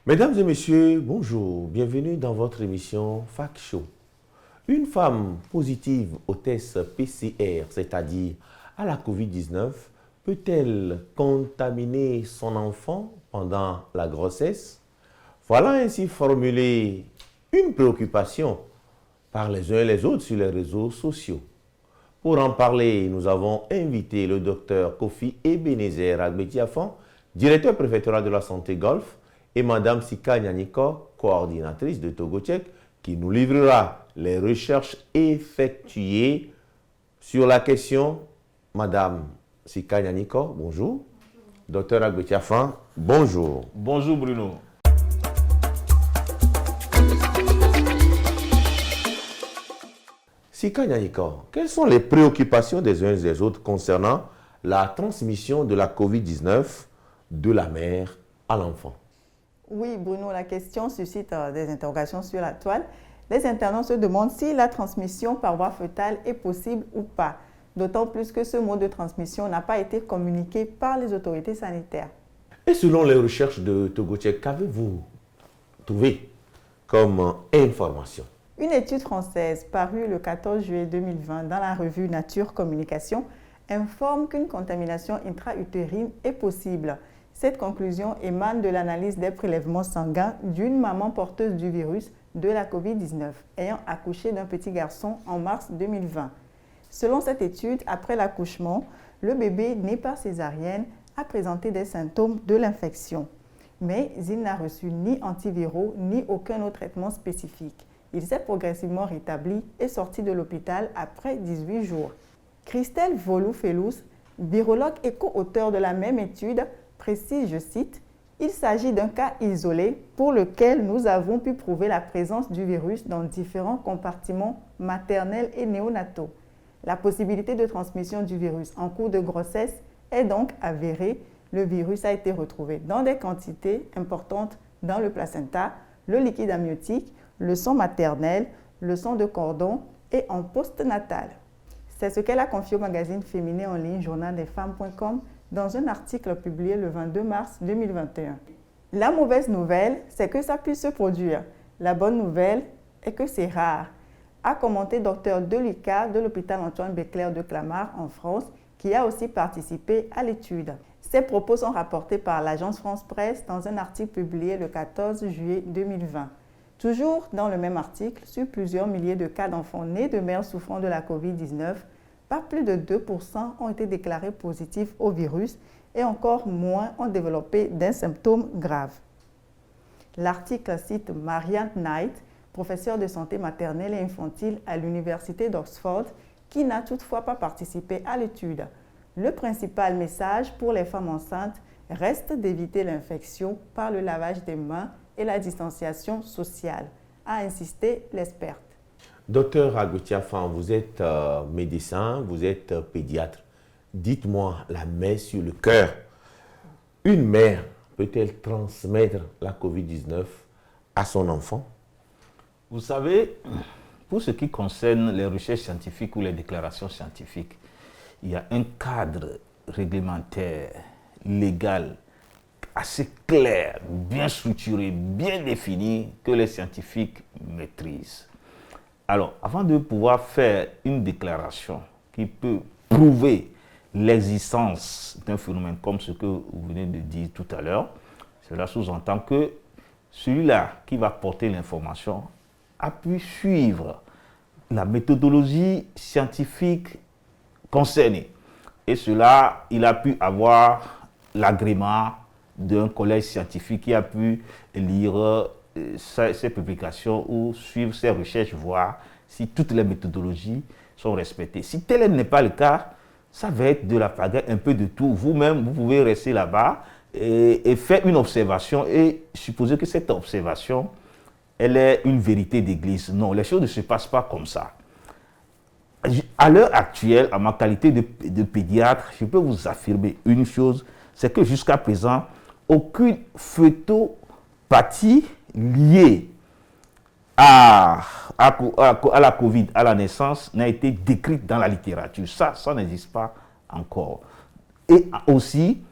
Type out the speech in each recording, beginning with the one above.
Mesdames et messieurs, bonjour, bienvenue dans votre émission Fact Show. Une femme positive au test PCR, c'est-à-dire à la COVID-19, peut-elle contaminer son enfant pendant la grossesse? Voilà ainsi formulée une préoccupation par les uns et les autres sur les réseaux sociaux. Pour en parler, nous avons invité le docteur Kofi Ebenezer Agbetiafan, directeur préfectoral de la santé Golfe, et Mme Sika Nyaniko, coordinatrice de Togo Tchèque, qui nous livrera les recherches effectuées sur la question. Madame Sika Nyaniko, bonjour. Docteur Agbetiafan, bonjour. Bonjour Bruno. Sika Nyaniko, quelles sont les préoccupations des uns et des autres concernant la transmission de la COVID-19 de la mère à l'enfant? Oui, Bruno, la question suscite des interrogations sur la toile. Les internautes se demandent si la transmission par voie fœtale est possible ou pas, d'autant plus que ce mode de transmission n'a pas été communiqué par les autorités sanitaires. Et selon les recherches de Togo Tchèque, qu'avez-vous trouvé comme information? Une étude française parue le 14 juillet 2020 dans la revue Nature Communication informe qu'une contamination intra-utérine est possible. Cette conclusion émane de l'analyse des prélèvements sanguins d'une maman porteuse du virus de la COVID-19 ayant accouché d'un petit garçon en mars 2020. Selon cette étude, après l'accouchement, le bébé né par césarienne a présenté des symptômes de l'infection. Mais il n'a reçu ni antiviraux ni aucun autre traitement spécifique. Il s'est progressivement rétabli et sorti de l'hôpital après 18 jours. Christelle Volou-Felous, virologue et co-auteur de la même étude, précise, je cite, « Il s'agit d'un cas isolé pour lequel nous avons pu prouver la présence du virus dans différents compartiments maternels et néonataux. La possibilité de transmission du virus en cours de grossesse est donc avérée. Le virus a été retrouvé dans des quantités importantes dans le placenta, le liquide amniotique, le sang maternel, le sang de cordon et en postnatal. » C'est ce qu'elle a confié au magazine féminin en ligne journaldesfemmes.com dans un article publié le 22 mars 2021. La mauvaise nouvelle, c'est que ça puisse se produire. La bonne nouvelle est que c'est rare, a commenté Dr Delika de l'hôpital Antoine Béclair de Clamart en France, qui a aussi participé à l'étude. Ces propos sont rapportés par l'agence France Presse dans un article publié le 14 juillet 2020. Toujours dans le même article, sur plusieurs milliers de cas d'enfants nés de mères souffrant de la COVID-19, pas plus de 2% ont été déclarés positifs au virus et encore moins ont développé des symptômes graves. L'article cite Marianne Knight, professeure de santé maternelle et infantile à l'université d'Oxford, qui n'a toutefois pas participé à l'étude. Le principal message pour les femmes enceintes reste d'éviter l'infection par le lavage des mains et la distanciation sociale, a insisté l'experte. Docteur Agbetiafan, vous êtes médecin, vous êtes pédiatre. Dites-moi la main sur le cœur. Une mère peut-elle transmettre la COVID-19 à son enfant? Vous savez, pour ce qui concerne les recherches scientifiques ou les déclarations scientifiques, il y a un cadre réglementaire, légal, assez clair, bien structuré, bien défini, que les scientifiques maîtrisent. Alors, avant de pouvoir faire une déclaration qui peut prouver l'existence d'un phénomène comme ce que vous venez de dire tout à l'heure, cela sous-entend que celui-là qui va porter l'information a pu suivre la méthodologie scientifique concernée. Et cela, il a pu avoir l'agrément d'un collège scientifique qui a pu lire ces publications ou suivre ces recherches, voir si toutes les méthodologies sont respectées. Si tel n'est pas le cas, ça va être de la pagaille, un peu de tout. Vous-même, vous pouvez rester là-bas et faire une observation et supposer que cette observation, elle est une vérité d'église. Non, les choses ne se passent pas comme ça. À l'heure actuelle, en ma qualité de pédiatre, je peux vous affirmer une chose, c'est que jusqu'à présent, aucune phytopathie liée à la COVID, à la naissance, n'a été décrite dans la littérature. Ça n'existe pas encore. Et aussi,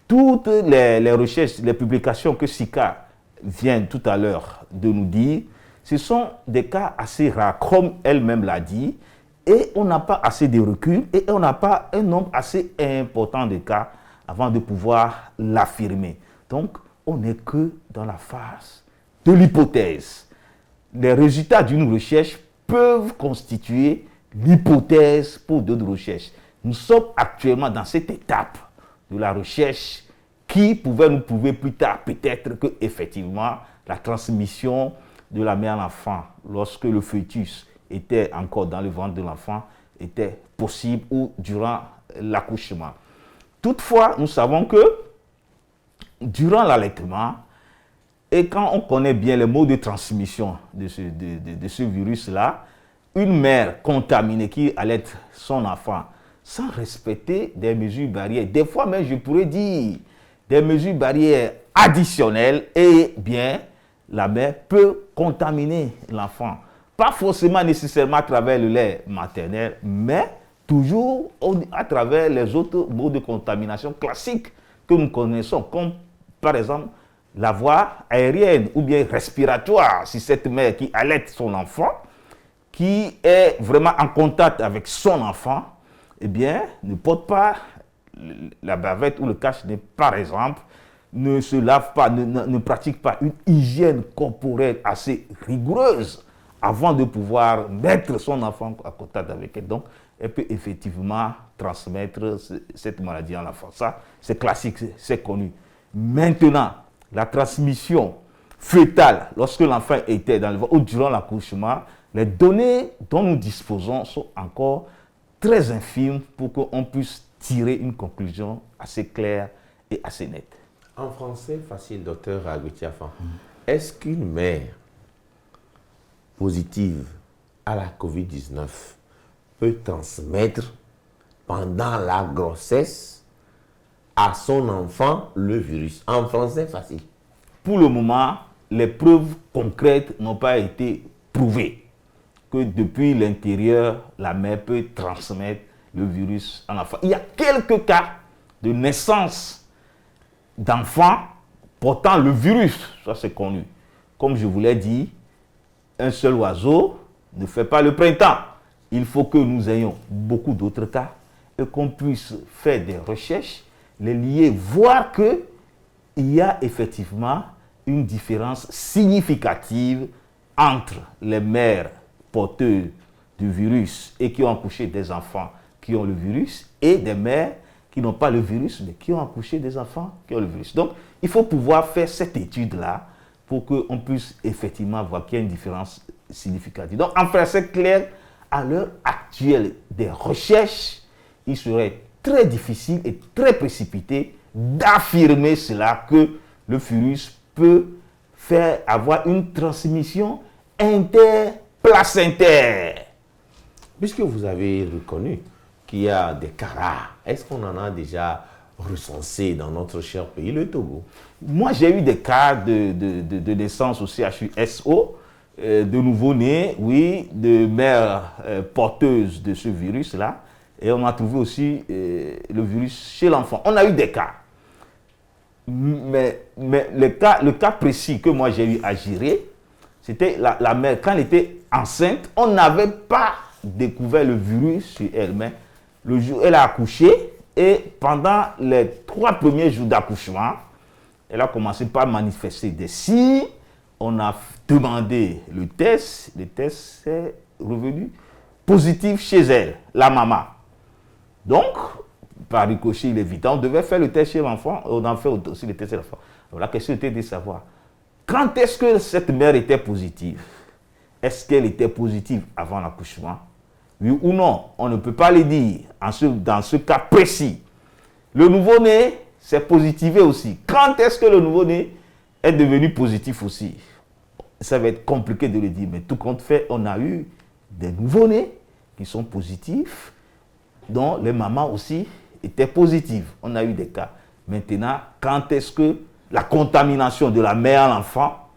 toutes les recherches, les publications que Sika vient tout à l'heure de nous dire, ce sont des cas assez rares, comme elle-même l'a dit, et on n'a pas assez de recul, et on n'a pas un nombre assez important de cas avant de pouvoir l'affirmer. Donc, on n'est que dans la phase de l'hypothèse. Les résultats d'une recherche peuvent constituer l'hypothèse pour d'autres recherches. Nous sommes actuellement dans cette étape de la recherche qui pouvait nous prouver plus tard peut-être que effectivement la transmission de la mère à l'enfant lorsque le fœtus était encore dans le ventre de l'enfant était possible ou durant l'accouchement. Toutefois, nous savons que durant l'allaitement, et quand on connaît bien les modes de transmission de ce virus-là, une mère contaminée qui allaite son enfant sans respecter des mesures barrières, des fois même je pourrais dire des mesures barrières additionnelles, et bien la mère peut contaminer l'enfant. Pas forcément nécessairement à travers le lait maternel, mais toujours à travers les autres modes de contamination classiques que nous connaissons, comme par exemple la voie aérienne ou bien respiratoire, si cette mère qui allaite son enfant, qui est vraiment en contact avec son enfant, eh bien, ne porte pas la bavette ou le cache-nez, par exemple, ne se lave pas, ne pratique pas une hygiène corporelle assez rigoureuse avant de pouvoir mettre son enfant en contact avec elle. Donc, elle peut effectivement transmettre cette maladie à l'enfant. Ça, c'est classique, c'est connu. Maintenant, la transmission fœtale, lorsque l'enfant était dans le ventre ou durant l'accouchement, les données dont nous disposons sont encore très infimes pour qu'on puisse tirer une conclusion assez claire et assez nette. En français, facile, docteur Aguitiafan, est-ce qu'une mère positive à la COVID-19 peut transmettre pendant la grossesse à son enfant le virus? En français, facile. Pour le moment, les preuves concrètes n'ont pas été prouvées que depuis l'intérieur, la mère peut transmettre le virus à l'enfant. Il y a quelques cas de naissance d'enfants portant le virus, ça c'est connu. Comme je vous l'ai dit, un seul oiseau ne fait pas le printemps. Il faut que nous ayons beaucoup d'autres cas et qu'on puisse faire des recherches, les lier, voir qu'il y a effectivement une différence significative entre les mères porteuses du virus et qui ont accouché des enfants qui ont le virus et des mères qui n'ont pas le virus mais qui ont accouché des enfants qui ont le virus. Donc, il faut pouvoir faire cette étude-là pour qu'on puisse effectivement voir qu'il y a une différence significative. Donc, en français clair, à l'heure actuelle des recherches, il serait très difficile et très précipité d'affirmer cela, que le virus peut faire avoir une transmission interplacentaire. Puisque vous avez reconnu qu'il y a des cas rares, est-ce qu'on en a déjà recensé dans notre cher pays, le Togo? Moi, j'ai eu des cas de naissance au CHUSO, de nouveau-nés, oui, de mères porteuses de ce virus-là. Et on a trouvé aussi le virus chez l'enfant. On a eu des cas. Mais le cas précis que moi j'ai eu à gérer, c'était la mère, quand elle était enceinte, on n'avait pas découvert le virus sur elle. Mais le jour, elle a accouché et pendant les 3 premiers jours d'accouchement, elle a commencé par manifester des signes. On a demandé le test est revenu positif chez elle, la maman. Donc, par ricochet, il est évident, on devait faire le test chez l'enfant, on a fait aussi le test chez l'enfant. Alors la question était de savoir, quand est-ce que cette mère était positive? Est-ce qu'elle était positive avant l'accouchement? Oui ou non? On ne peut pas le dire dans ce cas précis. Le nouveau-né s'est positivé aussi. Quand est-ce que le nouveau-né est devenu positif aussi? Ça va être compliqué de le dire, mais tout compte fait, on a eu des nouveau-nés qui sont positifs, dont les mamans aussi étaient positives. On a eu des cas. Maintenant, quand est-ce que la contamination de la mère à l'enfant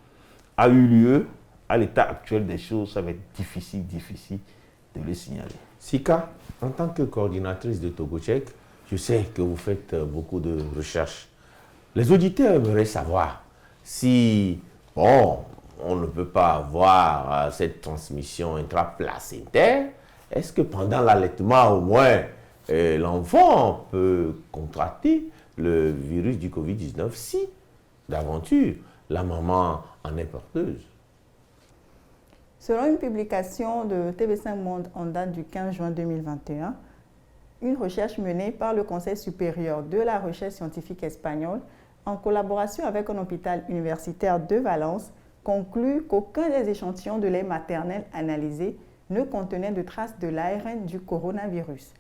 a eu lieu? À l'état actuel des choses, ça va être difficile de le signaler. Sika, en tant que coordinatrice de TogoCheck, je sais que vous faites beaucoup de recherches. Les auditeurs aimeraient savoir si Bon, on ne peut pas avoir cette transmission intraplacentaire. Est-ce que pendant l'allaitement, au moins, l'enfant peut contracter le virus du Covid-19 si, d'aventure, la maman en est porteuse? Selon une publication de TV5 Monde en date du 15 juin 2021, une recherche menée par le Conseil supérieur de la recherche scientifique espagnol en collaboration avec un hôpital universitaire de Valence conclut qu'aucun des échantillons de lait maternel analysés ne contenait de traces de l'ARN du coronavirus.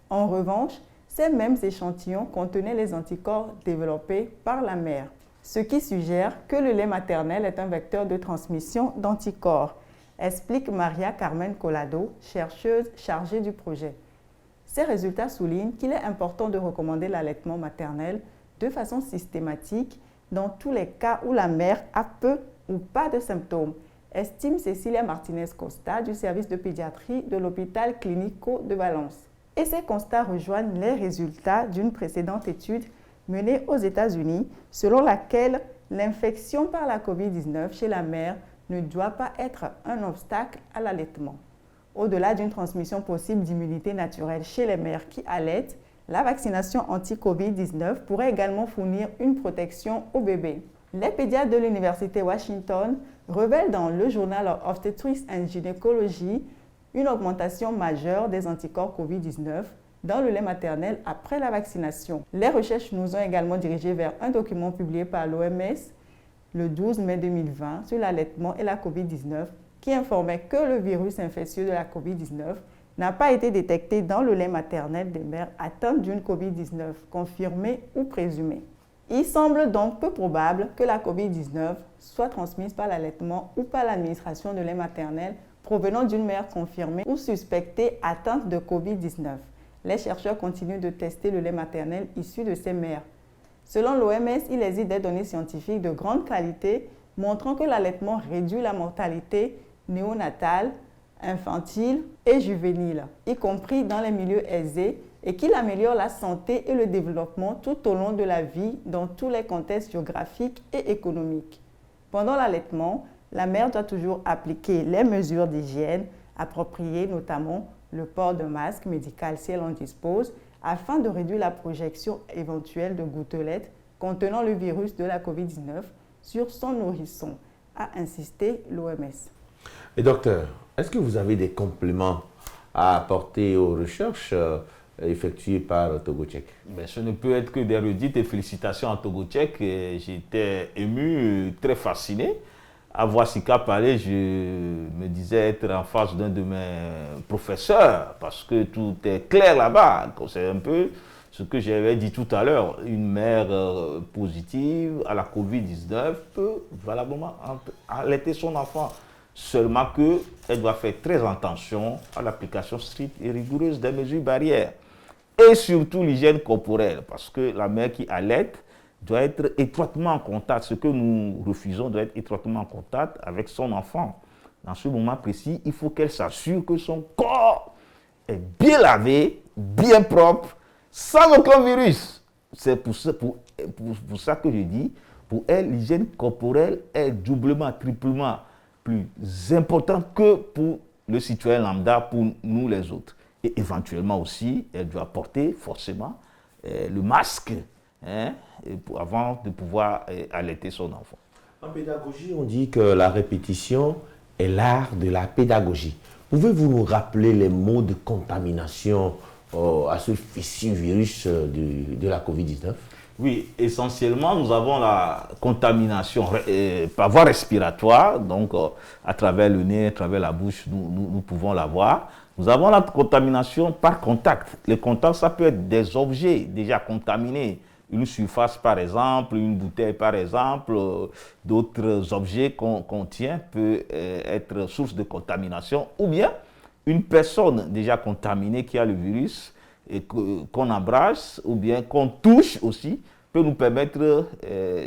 En revanche, ces mêmes échantillons contenaient les anticorps développés par la mère, ce qui suggère que le lait maternel est un vecteur de transmission d'anticorps, explique Maria Carmen Collado, chercheuse chargée du projet. Ces résultats soulignent qu'il est important de recommander l'allaitement maternel de façon systématique dans tous les cas où la mère a peu ou pas de symptômes, estime Cecilia Martinez-Costa du service de pédiatrie de l'hôpital Clínico de Valence. Et ces constats rejoignent les résultats d'une précédente étude menée aux États-Unis selon laquelle l'infection par la COVID-19 chez la mère ne doit pas être un obstacle à l'allaitement. Au-delà d'une transmission possible d'immunité naturelle chez les mères qui allaitent, la vaccination anti-COVID-19 pourrait également fournir une protection aux bébés. Les pédiatres de l'Université Washington révèlent dans le Journal of Obstetrics and Gynecology une augmentation majeure des anticorps COVID-19 dans le lait maternel après la vaccination. Les recherches nous ont également dirigés vers un document publié par l'OMS le 12 mai 2020 sur l'allaitement et la COVID-19 qui informait que le virus infectieux de la COVID-19 n'a pas été détecté dans le lait maternel des mères atteintes d'une COVID-19 confirmée ou présumée. Il semble donc peu probable que la COVID-19 soit transmise par l'allaitement ou par l'administration de lait maternel provenant d'une mère confirmée ou suspectée atteinte de COVID-19. Les chercheurs continuent de tester le lait maternel issu de ces mères. Selon l'OMS, il existe des données scientifiques de grande qualité montrant que l'allaitement réduit la mortalité néonatale, infantile et juvénile, y compris dans les milieux aisés, et qu'il améliore la santé et le développement tout au long de la vie dans tous les contextes géographiques et économiques. Pendant l'allaitement, la mère doit toujours appliquer les mesures d'hygiène appropriées, notamment le port de masque médical si elle en dispose, afin de réduire la projection éventuelle de gouttelettes contenant le virus de la COVID-19 sur son nourrisson, a insisté l'OMS. Et docteur, est-ce que vous avez des compléments à apporter aux recherches effectuées par Togocek? Ce ne peut être que des redites et félicitations à Togocek. J'étais ému, très fasciné. À voir Sika parler, je me disais être en face d'un de mes professeurs parce que tout est clair là-bas. C'est un peu ce que j'avais dit tout à l'heure. Une mère positive à la COVID-19 peut valablement allaiter son enfant. Seulement qu'elle doit faire très attention à l'application stricte et rigoureuse des mesures barrières. Et surtout l'hygiène corporelle, parce que la mère qui allaite doit être étroitement en contact. Ce que nous refusons doit être étroitement en contact avec son enfant. Dans ce moment précis, il faut qu'elle s'assure que son corps est bien lavé, bien propre, sans aucun virus. C'est pour ça que je dis, pour elle, l'hygiène corporelle est doublement, triplement plus important que pour le citoyen lambda, pour nous les autres. Et éventuellement aussi, elle doit porter forcément le masque avant de pouvoir allaiter son enfant. En pédagogie, on dit que la répétition est l'art de la pédagogie. Pouvez-vous nous rappeler les mots de contamination à ce fichu virus de la COVID-19? Oui, essentiellement, nous avons la contamination par voie respiratoire, donc à travers le nez, à travers la bouche, nous pouvons l'avoir. Nous avons la contamination par contact. Le contact, ça peut être des objets déjà contaminés. Une surface, par exemple, une bouteille, par exemple, d'autres objets qu'on tient peut être source de contamination. Ou bien, une personne déjà contaminée qui a le virus et qu'on embrasse ou bien qu'on touche aussi peut nous permettre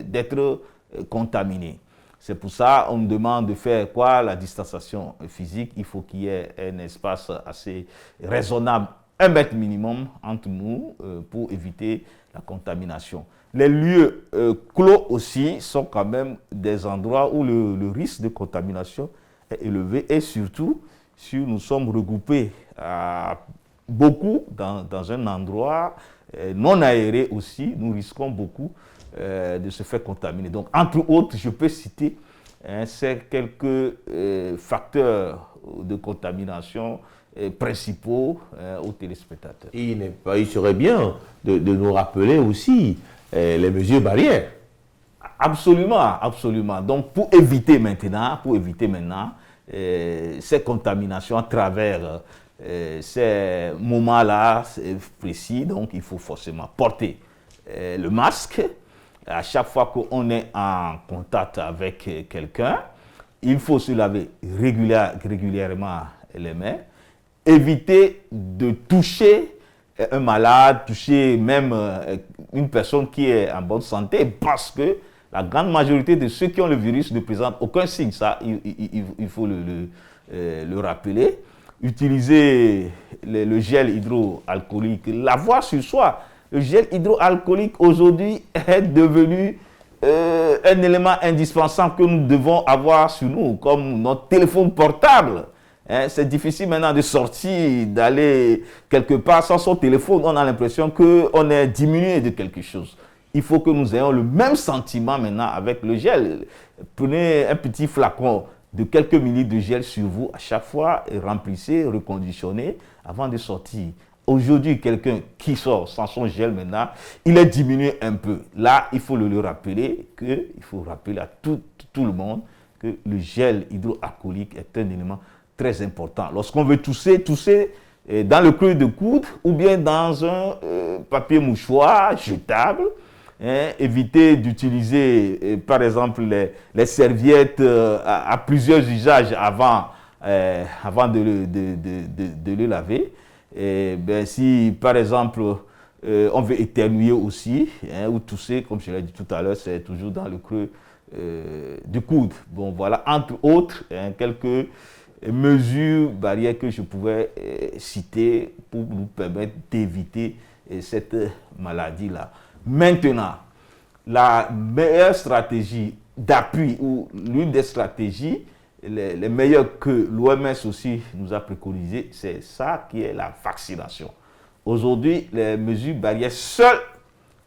d'être contaminés. C'est pour ça qu'on nous demande de faire quoi? La distanciation physique. Il faut qu'il y ait un espace assez raisonnable 1 mètre minimum entre nous pour éviter la contamination. Les lieux clos aussi sont quand même des endroits où le risque de contamination est élevé et surtout si nous sommes regroupés beaucoup dans un endroit non aéré aussi, nous risquons beaucoup de se faire contaminer. Donc, entre autres, je peux citer ces quelques facteurs de contamination principaux aux téléspectateurs. Il serait bien de nous rappeler aussi les mesures barrières. Absolument, absolument. Donc, pour éviter maintenant ces contaminations à travers ces moments-là précis, donc il faut forcément porter le masque. À chaque fois qu'on est en contact avec quelqu'un, il faut se laver régulièrement les mains, éviter de toucher un malade, toucher même une personne qui est en bonne santé, parce que la grande majorité de ceux qui ont le virus ne présentent aucun signe. Ça, il faut le rappeler. Utiliser le gel hydroalcoolique, l'avoir sur soi. Le gel hydroalcoolique aujourd'hui est devenu un élément indispensable que nous devons avoir sur nous, comme notre téléphone portable. C'est difficile maintenant de sortir, d'aller quelque part sans son téléphone. On a l'impression qu'on est diminué de quelque chose. Il faut que nous ayons le même sentiment maintenant avec le gel. Prenez un petit flacon de quelques millilitres de gel sur vous à chaque fois et remplissez, reconditionnez avant de sortir. Aujourd'hui, quelqu'un qui sort sans son gel maintenant, il est diminué un peu. Là, il faut le rappeler, il faut rappeler à tout le monde que le gel hydroalcoolique est un élément très important. Lorsqu'on veut tousser dans le creux de coude ou bien dans un papier mouchoir jetable. Éviter d'utiliser, par exemple, les serviettes à plusieurs usages avant de le laver. Si, par exemple, on veut éternuer aussi, ou tousser, comme je l'ai dit tout à l'heure, c'est toujours dans le creux du coude. Bon, voilà, entre autres, quelques mesures barrières que je pouvais citer pour nous permettre d'éviter cette maladie-là. Maintenant, la meilleure stratégie d'appui ou l'une des stratégies les meilleures que l'OMS aussi nous a préconisées, c'est ça qui est la vaccination. Aujourd'hui, les mesures barrières seules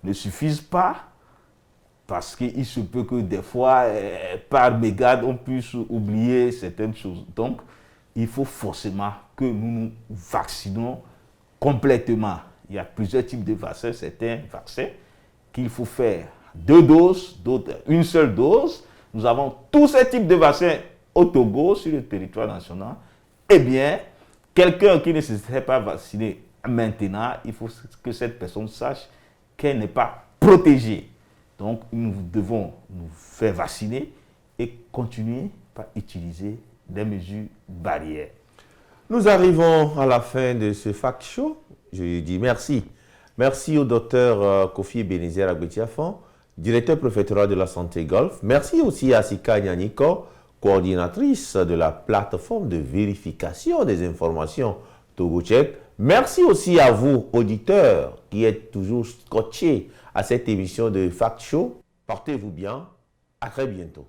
ne suffisent pas parce qu'il se peut que des fois, par mégarde, on puisse oublier certaines choses. Donc, il faut forcément que nous nous vaccinons complètement. Il y a plusieurs types de vaccins. Certains vaccins qu'il faut faire 2 doses, d'autres 1 seule dose. Nous avons tous ces types de vaccins au Togo, sur le territoire national. Eh bien, quelqu'un qui ne se serait pas vacciné maintenant, il faut que cette personne sache qu'elle n'est pas protégée. Donc, nous devons nous faire vacciner et continuer par utiliser des mesures barrières. Nous arrivons à la fin de ce Fact Show. Je lui dis merci. Merci au docteur Kofi Ebenezer Agbetiafan, directeur préfectoral de la santé Golfe. Merci aussi à Sika Nyaniko, coordinatrice de la plateforme de vérification des informations Togo-Tchèque. Merci aussi à vous, auditeurs, qui êtes toujours scotchés à cette émission de Fact Show. Portez-vous bien. À très bientôt.